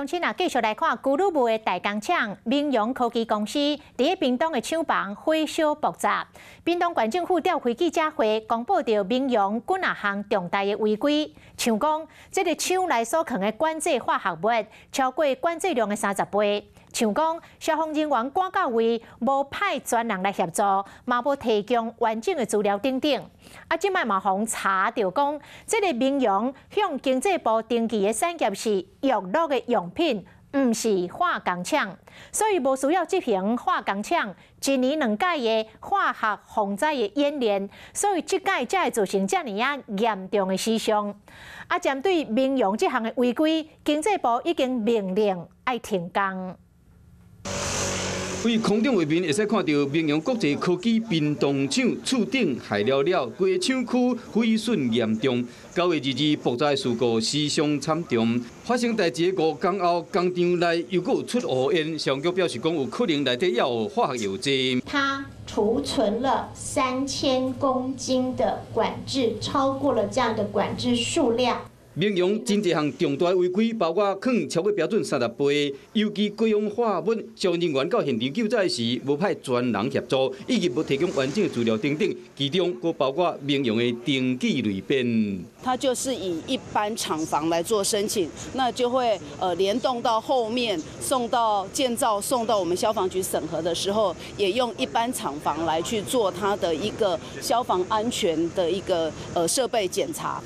乡亲啊，继续来看古鲁木的大工厂明荣科技公司伫屏东的厂房火烧爆炸。屏东县政府召开记者会，公布到明荣几项重大的违规，像讲这个厂内所藏的管制化学物超过管制量的30倍。 像讲，消防人员赶到位，无派专人来协助，嘛无提供完整的资料等等。啊，即摆嘛互查到讲，这个明荣向经济部登记的产业是药乐的用品，毋是化工厂，所以无需要执行化工厂1年2届的化学防灾的演练，所以即届才会造成遮尔严重的死伤。啊，针对明荣这项的违规，经济部已经命令要停工。 为空中画面会使看到明荣国际科技屏东厂厝顶害了，规个厂区毁损严重。9月2日爆炸事故死伤惨重，发生代志的5天后，工厂内又有出乌烟。消防局表示讲，有可能内底也有化学药剂。它储存了3000公斤的管制，超过了这样的管制数量。 明荣真侪项重大违规，包括放超过标准30倍，尤其过氧化物，消防人员到现场救灾时无派专人协助，以及无提供完整的资料等等，其中还包括明荣的登记类别。它就是以一般厂房来做申请，那就会联动到后面送到建造，送到我们消防局审核的时候，也用一般厂房来去做它的一个消防安全的一个设备检查。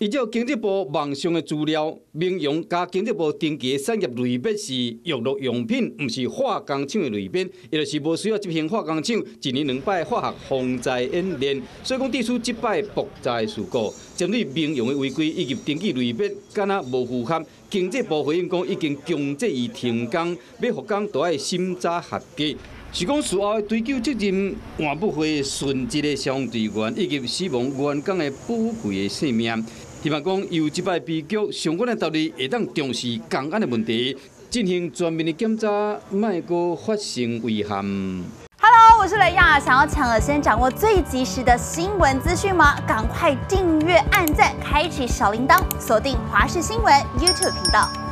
依照经济部网上的资料，明荣加经济部登记的产业类别是药乐用品，毋是化工厂的类别，也就是无需要执行化工厂1年2摆化学防灾演练。所以讲，地处即摆爆炸事故，针对明荣的违规以及登记类别，敢若无符合。经济部回应讲，已经强制伊停工，要复工都要审查合格。 是讲事后追究责任，换不回殉职的消防队员以及死亡员工的宝贵的性命。希望讲由即摆悲剧，相关的道理会当重视公安的问题，进行全面的检查，莫阁发生遗憾。Hello， 我是雷亚，想要抢先掌握最及时的新闻资讯吗？赶快订阅、按赞、开启小铃铛，锁定华视新闻 YouTube 频道。